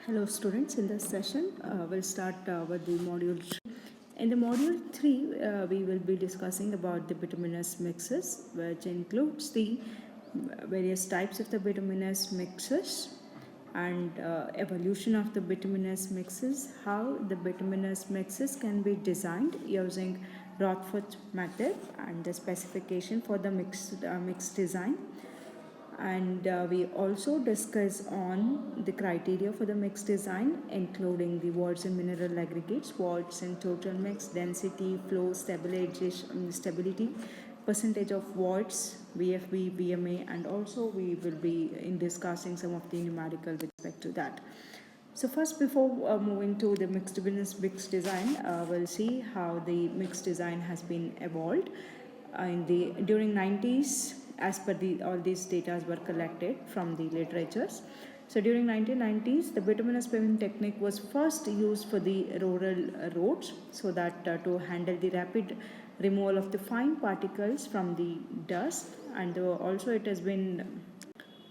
Hello students, in this session we'll start with the module 3. In the module 3 we will be discussing about the bituminous mixes, which includes the various types of the bituminous mixes and evolution of the bituminous mixes, how the bituminous mixes can be designed using Rothfuss method and the specification for the mix design, and we also discuss on the criteria for the mix design, including the watts in mineral aggregates, watts in total mix, density, flow, stability, percentage of watts, VFB, VMA, and also we will be in discussing some of the numerical with respect to that. So first, before moving to the mix design, we'll see how the mix design has been evolved during 90s. As per all these data were collected from the literatures. So during 1990s, the bituminous paving technique was first used for the rural roads, so that to handle the rapid removal of the fine particles from the dust, and also it has been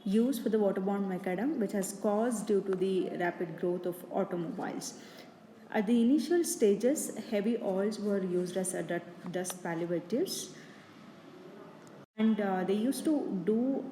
used for the waterborne macadam, which has caused due to the rapid growth of automobiles. At the initial stages, heavy oils were used as dust palliatives, and they used to do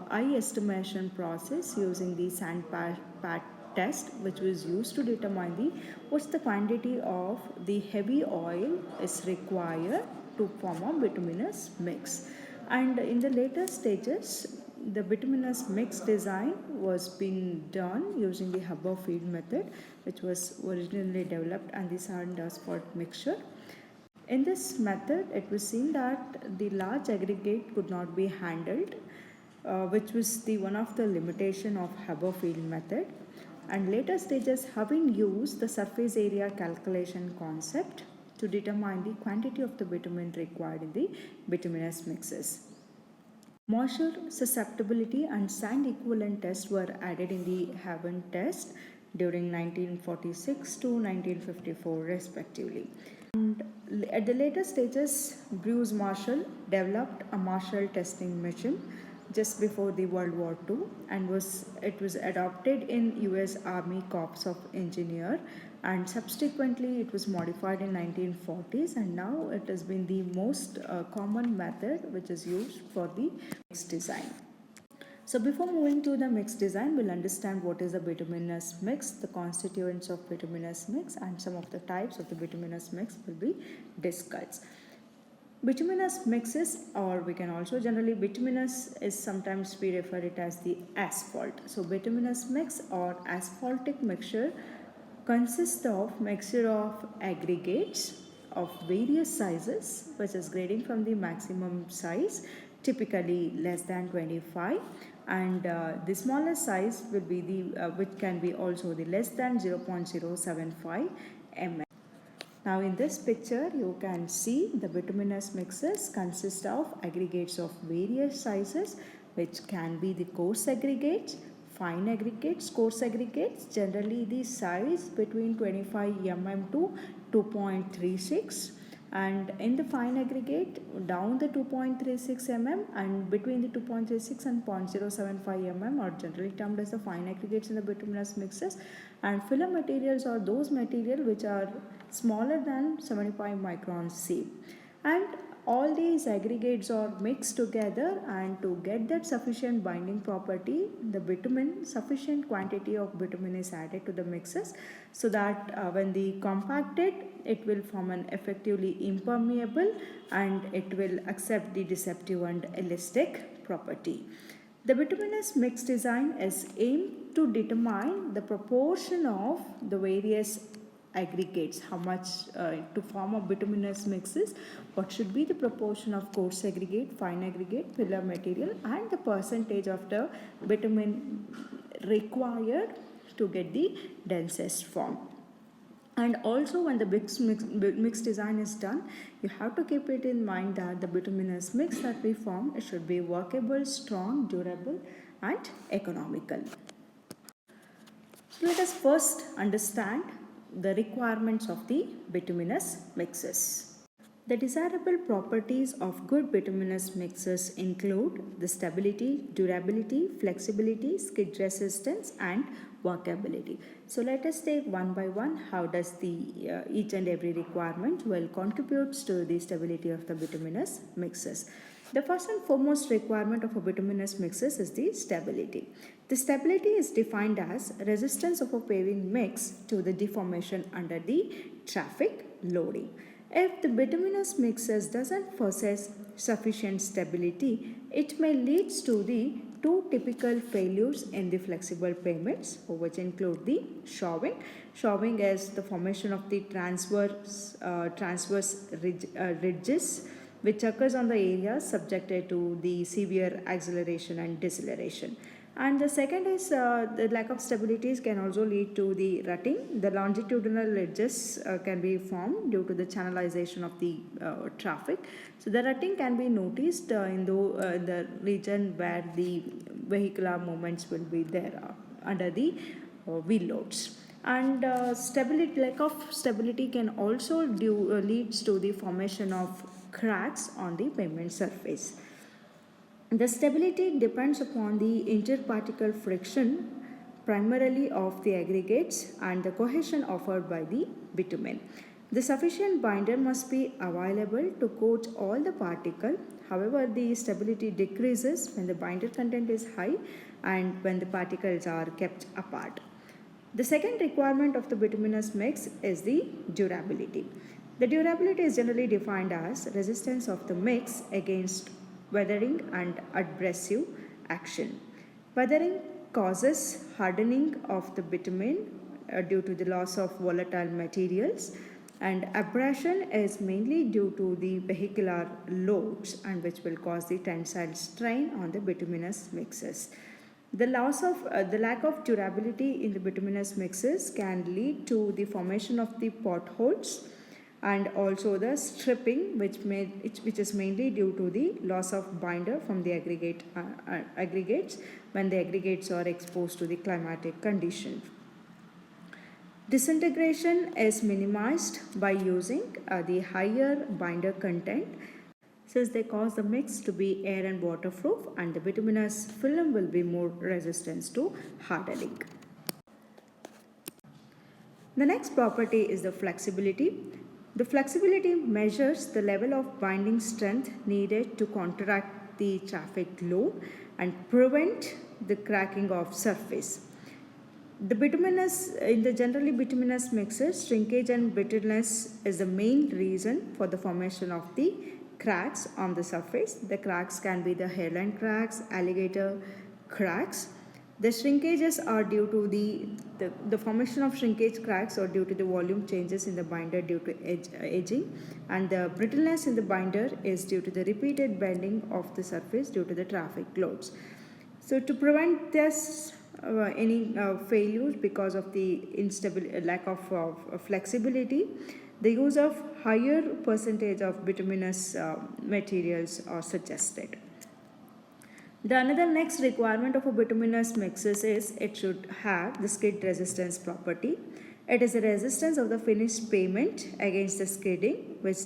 eye estimation process using the sand pat test, which was used to determine what's the quantity of the heavy oil is required to form a bituminous mix. And in the later stages, the bituminous mix design was being done using the Haber-Field method, which was originally developed, and the sand asphalt mixture. In this method, it was seen that the large aggregate could not be handled, which was one of the limitation of Haber-Field method. And later stages having used the surface area calculation concept to determine the quantity of the bitumen required in the bituminous mixes. Moisture susceptibility and sand equivalent tests were added in the Haven test during 1946 to 1954 respectively. And at the later stages, Bruce Marshall developed a Marshall testing machine just before the World War II, and it was adopted in US Army Corps of Engineer, and subsequently it was modified in 1940s, and now it has been the most common method which is used for the mix design. So before moving to the mix design, we'll understand what is a bituminous mix, the constituents of bituminous mix, and some of the types of the bituminous mix will be discussed. Bituminous mixes, or we can also generally, bituminous is sometimes we refer it as the asphalt. So bituminous mix or asphaltic mixture consists of mixture of aggregates of various sizes, which is grading from the maximum size, typically less than 25, and the smallest size will be which can be also the less than 0.075 mm. Now in this picture you can see the bituminous mixes consist of aggregates of various sizes, which can be the coarse aggregates, fine aggregates, coarse aggregates, generally the size between 25 mm to 2.36, and in the fine aggregate down the 2.36 mm and between the 2.36 and 0.075 mm are generally termed as the fine aggregates in the bituminous mixes, and filler materials are those material which are smaller than 75 microns C. And all these aggregates are mixed together, and to get that sufficient binding property, the bitumen, sufficient quantity of bitumen is added to the mixes, so that when the compacted, it will form an effectively impermeable, and it will accept the deceptive and elastic property. The bituminous mix design is aimed to determine the proportion of the various aggregates, how much to form a bituminous mixes, what should be the proportion of coarse aggregate, fine aggregate, filler material, and the percentage of the bitumen required to get the densest form. And also when the mix design is done, you have to keep it in mind that the bituminous mix that we form, it should be workable, strong, durable, and economical. So let us first understand the requirements of the bituminous mixes. The desirable properties of good bituminous mixes include the stability, durability, flexibility, skid resistance, and workability. So let us take one by one how does the each and every requirement will contributes to the stability of the bituminous mixes. The first and foremost requirement of a bituminous mixes is the stability. The stability is defined as resistance of a paving mix to the deformation under the traffic loading. If the bituminous mixes doesn't possess sufficient stability, it may lead to the two typical failures in the flexible pavements, which include the shoving. Shoving is the formation of the transverse ridges which occurs on the areas subjected to the severe acceleration and deceleration. And the second is the lack of stabilities can also lead to the rutting. The longitudinal ridges can be formed due to the channelization of the traffic. So the rutting can be noticed in the region where the vehicular movements will be there under the wheel loads. And lack of stability can also leads to the formation of cracks on the pavement surface. The stability depends upon the interparticle friction primarily of the aggregates and the cohesion offered by the bitumen. The sufficient binder must be available to coat all the particle. However, the stability decreases when the binder content is high and when the particles are kept apart. The second requirement of the bituminous mix is the durability. The durability is generally defined as resistance of the mix against weathering and abrasive action. Weathering causes hardening of the bitumen due to the loss of volatile materials, and abrasion is mainly due to the vehicular loads and which will cause the tensile strain on the bituminous mixes. The lack of durability in the bituminous mixes can lead to the formation of the potholes and also the stripping, which is mainly due to the loss of binder from the aggregates when the aggregates are exposed to the climatic condition. Disintegration is minimized by using the higher binder content, since they cause the mix to be air and waterproof, and the bituminous film will be more resistant to hardening. The next property is the flexibility. The flexibility measures the level of binding strength needed to counteract the traffic load and prevent the cracking of surface. In the generally bituminous mixes, shrinkage and brittleness is the main reason for the formation of the cracks on the surface. The cracks can be the hairline cracks, alligator cracks. The shrinkages are due to the formation of shrinkage cracks or due to the volume changes in the binder due to aging, and the brittleness in the binder is due to the repeated bending of the surface due to the traffic loads. So to prevent this any failures because of the lack of flexibility, the use of higher percentage of bituminous materials are suggested. The another next requirement of a bituminous mixes is it should have the skid resistance property. It is the resistance of the finished pavement against the skidding, which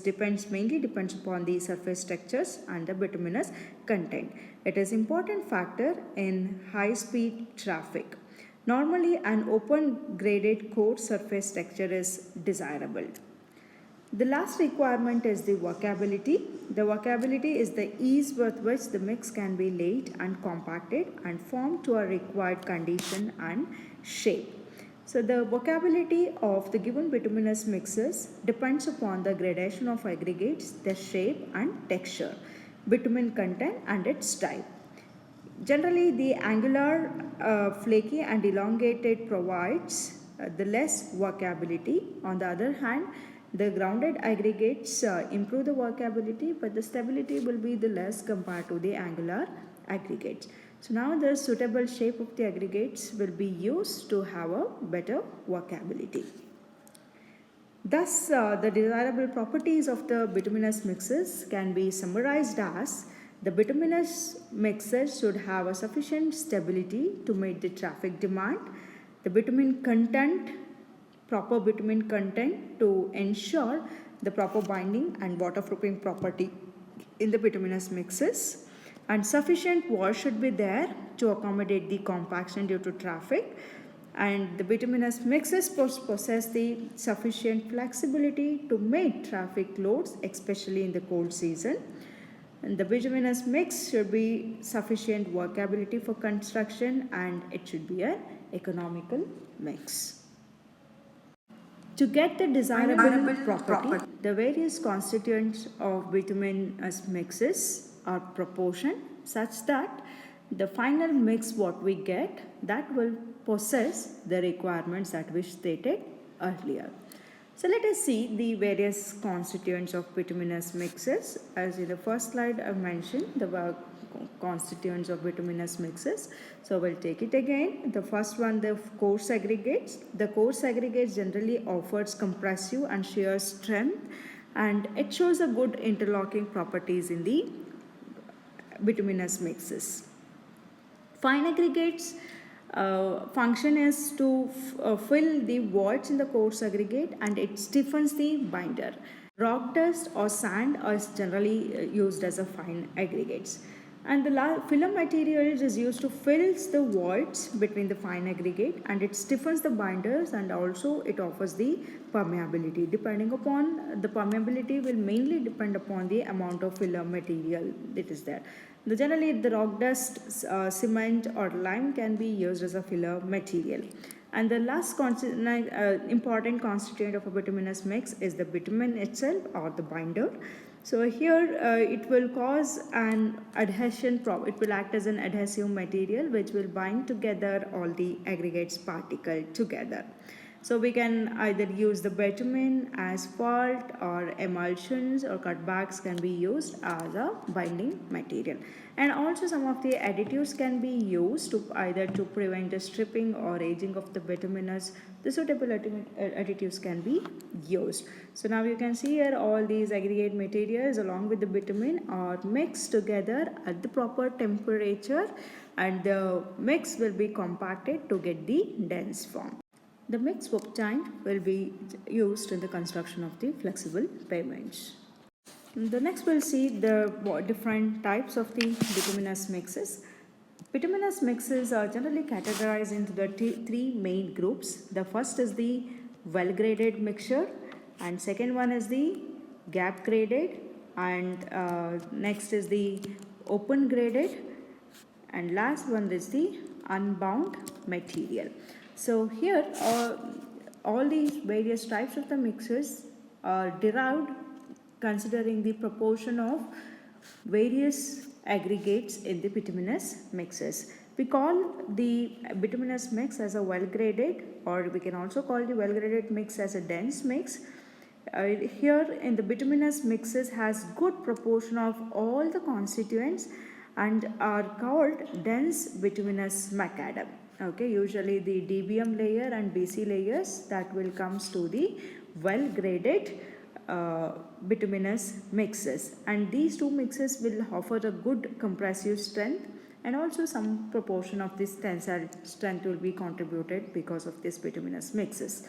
mainly depends upon the surface textures and the bituminous content. It is an important factor in high-speed traffic. Normally, an open graded coat surface texture is desirable. The last requirement is the workability. The workability is the ease with which the mix can be laid and compacted and formed to a required condition and shape. So the workability of the given bituminous mixes depends upon the gradation of aggregates, their shape and texture, bitumen content and its type. Generally, the angular, flaky and elongated provides the less workability. On the other hand, the grounded aggregates improve the workability, but the stability will be the less compared to the angular aggregates. So now the suitable shape of the aggregates will be used to have a better workability. Thus, the desirable properties of the bituminous mixes can be summarized as the bituminous mixes should have a sufficient stability to meet the traffic demand. The bitumen content, proper bitumen content to ensure the proper binding and waterproofing property in the bituminous mixes, and sufficient wash should be there to accommodate the compaction due to traffic, and the bituminous mixes possess the sufficient flexibility to meet traffic loads, especially in the cold season. And the bituminous mix should be sufficient workability for construction, and it should be an economical mix. To get the desirable property, the various constituents of bituminous mixes are proportioned such that the final mix what we get, that will possess the requirements that we stated earlier. So let us see the various constituents of bituminous mixes. As in the first slide I mentioned the constituents of bituminous mixes. So we'll take it again. The first one, the coarse aggregates. The coarse aggregates generally offers compressive and shear strength, and it shows a good interlocking properties in the bituminous mixes. Fine aggregates function is to fill the voids in the coarse aggregate, and it stiffens the binder. Rock dust or sand is generally used as a fine aggregates. And the filler material is used to fill the voids between the fine aggregate, and it stiffens the binders, and also it offers the permeability. Depending upon the permeability will mainly depend upon the amount of filler material that is there. Generally the rock dust, cement or lime can be used as a filler material. And the last important constituent of a bituminous mix is the bitumen itself, or the binder. So here it will cause an adhesion, it will act as an adhesive material which will bind together all the aggregates particle together. So we can either use the bitumen, asphalt or emulsions or cutbacks can be used as a binding material. And also some of the additives can be used to either to prevent the stripping or aging of the bituminous. The suitable additives can be used. So now you can see here all these aggregate materials along with the bitumen are mixed together at the proper temperature, and the mix will be compacted to get the dense form. The mix obtained will be used in the construction of the flexible pavements. The next we'll see the different types of the bituminous mixes. Bituminous mixes are generally categorized into the three main groups. The first is the well-graded mixture, and second one is the gap graded, and next is the open graded, and last one is the unbound material. So here all these various types of the mixes are derived considering the proportion of various aggregates in the bituminous mixes. We call the bituminous mix as a well-graded, or we can also call the well-graded mix as a dense mix. Here in the bituminous mixes has good proportion of all the constituents and are called dense bituminous macadam. Okay, usually the DBM layer and BC layers that will comes to the well-graded bituminous mixes, and these two mixes will offer a good compressive strength, and also some proportion of this tensile strength will be contributed because of this bituminous mixes.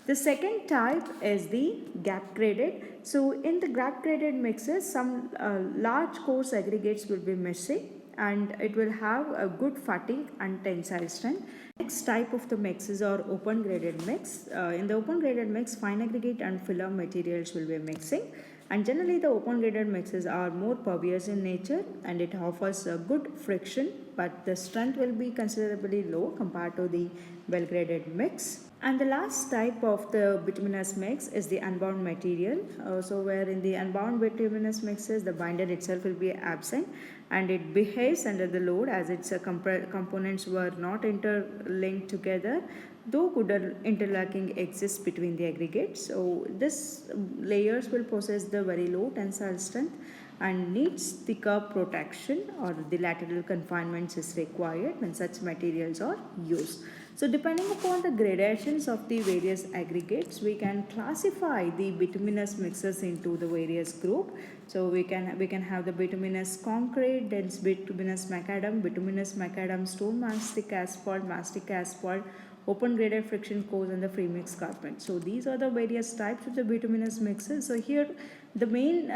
The second type is the gap graded. So in the gap graded mixes, some large coarse aggregates will be missing, and it will have a good fatigue and tensile strength. Next type of the mixes are open graded mix. In the open graded mix, fine aggregate and filler materials will be mixing, and generally the open graded mixes are more pervious in nature, and it offers a good friction, but the strength will be considerably low compared to the well graded mix. And the last type of the bituminous mix is the unbound material. So where in the unbound bituminous mixes, the binder itself will be absent, and it behaves under the load as its components were not interlinked together, though good interlocking exists between the aggregates. So this layers will possess the very low tensile strength and needs thicker protection, or the lateral confinements is required when such materials are used. So depending upon the gradations of the various aggregates, we can classify the bituminous mixes into the various group. So we can have the bituminous concrete, dense bituminous macadam stone mastic asphalt, open graded friction cores, and the free mix carpet. So these are the various types of the bituminous mixes. So here the main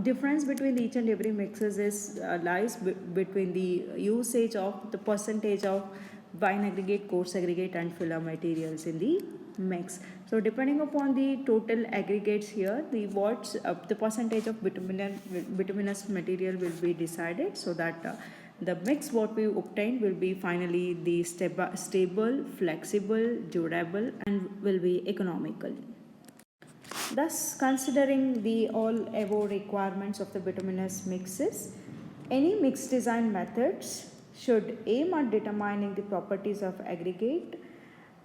difference between each and every mixes is lies between the usage of the percentage of wine aggregate, coarse aggregate, and filler materials in the mix. So depending upon the total aggregates here, the percentage of bituminous material will be decided, so that the mix what we obtain will be finally the stable, flexible, durable, and will be economical. Thus, considering the all above requirements of the bituminous mixes, any mix design methods should aim at determining the properties of aggregate,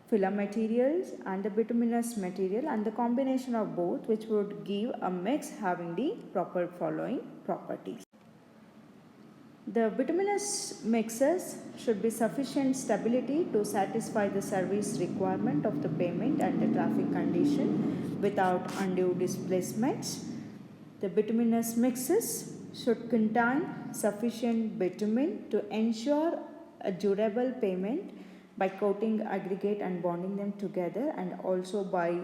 filler materials, and the bituminous material, and the combination of both, which would give a mix having the proper following properties. The bituminous mixes should be sufficient stability to satisfy the service requirement of the pavement and the traffic condition without undue displacements. The bituminous mixes should contain sufficient bitumen to ensure a durable pavement by coating aggregate and bonding them together, and also by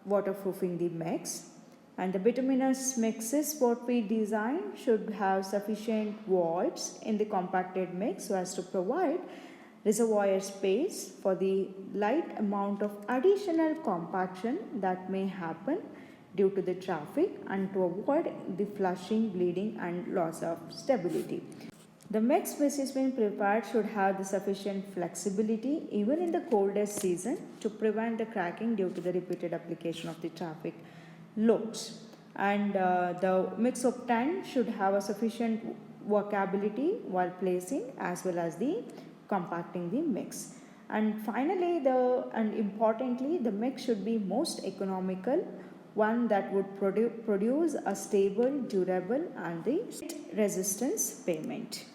waterproofing the mix. And the bituminous mixes what we design should have sufficient voids in the compacted mix so as to provide reservoir space for the light amount of additional compaction that may happen due to the traffic, and to avoid the flushing, bleeding, and loss of stability. The mix which is being prepared should have the sufficient flexibility even in the coldest season to prevent the cracking due to the repeated application of the traffic loads. And the mix obtained should have a sufficient workability while placing as well as the compacting the mix. And finally, and importantly, the mix should be most economical, one that would produce a stable, durable, and the resistance pavement.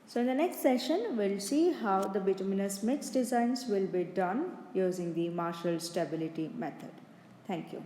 So in the next session, we'll see how the bituminous mix designs will be done using the Marshall stability method. Thank you.